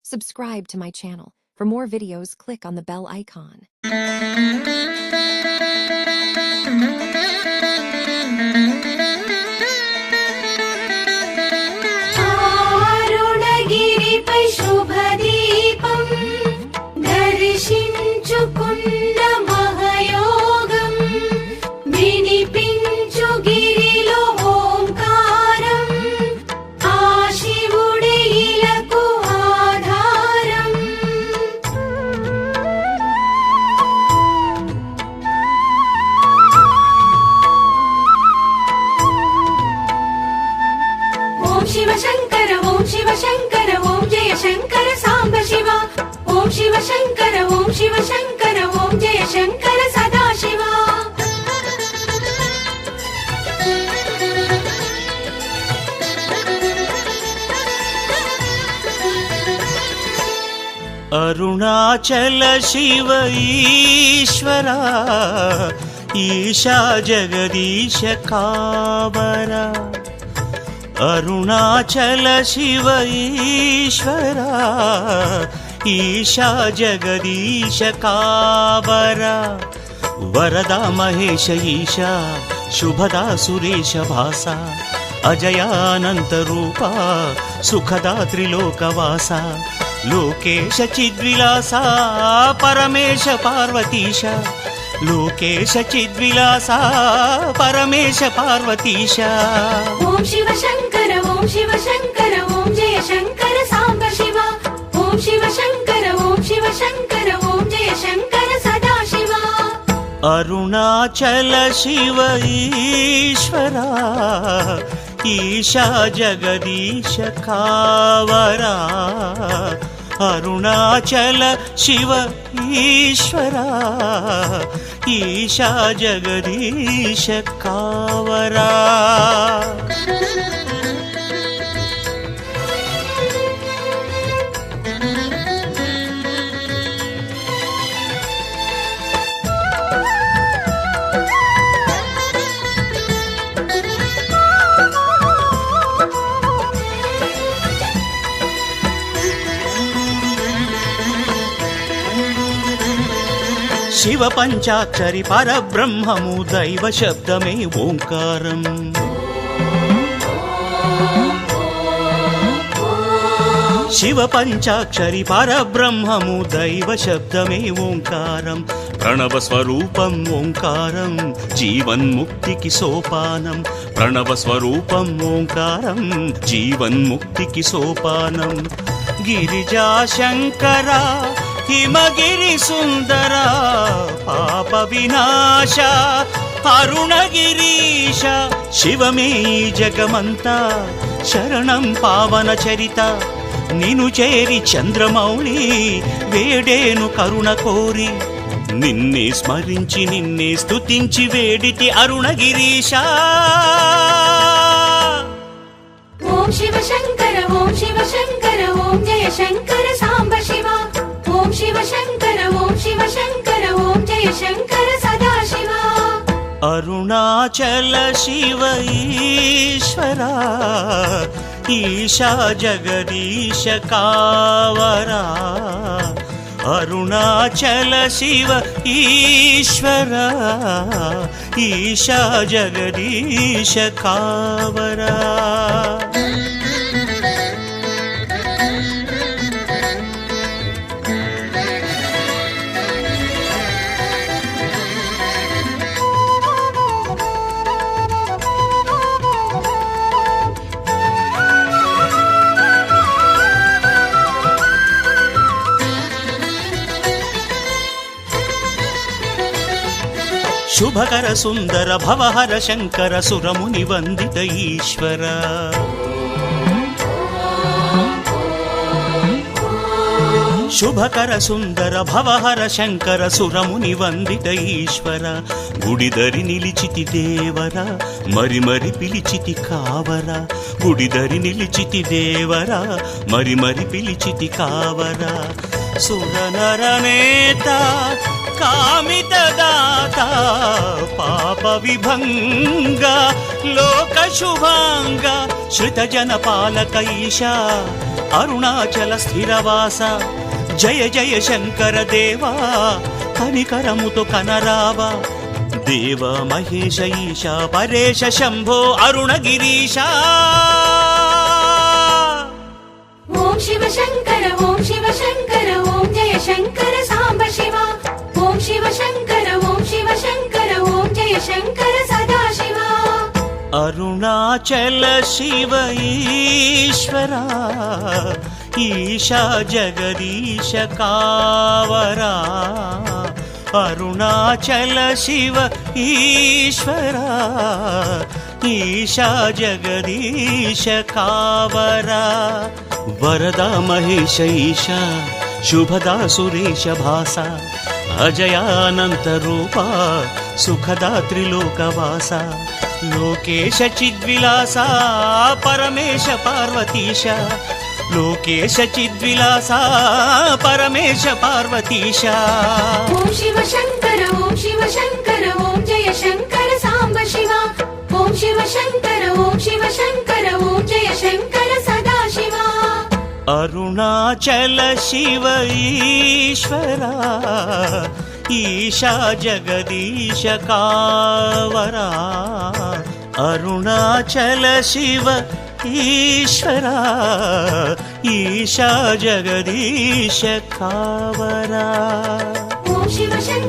Subscribe to my channel. For more videos, click on the bell icon. ఆరుణగిరిపై శుభదీపం దర్శించుకున్న మహయోగం వినిపించు గిరిలో ఓంకారం ఆ శివుడే ఇలకు ఆధారం. ఓం శివ శంకర ఓం శివ శంకర ఓం జయ శంకర సాంబ శివ. ఓం శివ శంకర ఓం శివ శంకర ఓం జయ శంకర సదాశివ. అరుణాచల శివ ఈశ్వరా ఈశా జగదీశ కావరా. అరుణాచల శివ ఈశ్వరా ఈశా జగదీశ కావరా. వరదా మహేశ ఈశా శుభదా సురేశ భాస అజయానంత రూప సుఖదా త్రిలోకవాస. లోకేశ చిద్విలాస పరమేశ పార్వతీశ. లోకేశ చిద్విలాస పరమేశ పార్వతీశ. ఓం శివ శంకర ఓం శివ శంకర ఓం జయ శంకర సాంబ శివ. ఓం శివ శంకర ఓం శివ శంకర ఓం జయ శంకర సదాశివ. అరుణాచల శివ ఈశ్వరా ఈశా జగదీశ కావరా. అరుణాచల శివ ఈశ్వరా ఈశా జగదీశ కావరా. శివ పంచాక్షరి పరబ్రహ్మము దైవ శబ్దమే ఓంకారం. శివ పంచాక్షరి పరబ్రహ్మము దైవ శబ్దమే ఓంకారం. ప్రణవ స్వరూపం ఓంకారం జీవన్ముక్తికి సోపానం. ప్రణవ స్వరూపం ఓంకారం జీవన్ముక్తికి సోపానం. గిరిజా శంకర హిమగిరి సుందర పాప వినాశ అరుణగిరీశ. శివమే ఈ జగమంతా శరణం పావన చరిత. నిను చేరి చంద్రమౌళి వేడేను కరుణ కోరి. నిన్నే స్మరించి నిన్నే స్తుతించి వేడితి అరుణగిరీశ. ఓం శివ శంకర ఓం శివ శంకర ఓం జయ శంకర సాంబ శివ. ఓం శివ శంకర ఓం శివ శంకర ఓం జయ శంకర సదాశివ. అరుణాచల శివ ఈశ్వరా ఈశా జగదీశ కావరా. అరుణాచల శివ ఈశ్వరా ఈశా జగదీశ కావరా. శుభకర సుందర భవహర శంకర సురముని వందిత ఈశ్వర. శుభకర సుందర భవహర శంకర సురముని వందిత ఈశ్వర. గుడిదరి నిలిచితి దేవరా మరి మరి పిలిచితి కావరా. గుడిదరి నిలిచితి దేవరా మరి మరి పిలిచితి కావరా. సురనరనేత కామితదాత పాప విభంగ లోక శుభాంగ శ్రుతజన పాలక ఈశా అరుణాచల స్థిరవాస జయ జయ శంకర దేవా కనికరముతో కనరావా దేవ మహేశ ఈశా పరేశ శంభో అరుణగిరీశ ఓం శివ శంకర ఓం శివ శంకర ఓం జయ శంకర సాంబ శివ ఓం శివ శంకర ఓం శివ శంకర ఓం జయ శంకర సదాశివ అరుణాచల శివ ఈశ్వరా ఈశా జగదీశ కావరా అరుణాచల శివ ఈశ్వరా ఈశా జగదీశ కావరా వరదా మహేశ ఈశా శుభదా సురేశ భాస అజయానంత రూప సుఖదా త్రిలోకవాస లోకేశ చిద్విలాస పరమేశ పార్వతీశ లోకేశ చిద్విలాస పరమేశ పార్వతీశ ఓం శివ శంకర ఓం శివ శంకర ఓం జయ శంకర సాంబ శివ ఓం శివ శంకర ఓం శివ శంకర ఓం జయ శంకర సదాశివ అరుణాచల శివ ఈశ్వరా ఈశా జగదీశ కావరా అరుణాచల శివ ఈశ్వరా ఈశా జగదీశ కావరా ఓం శివ శంకర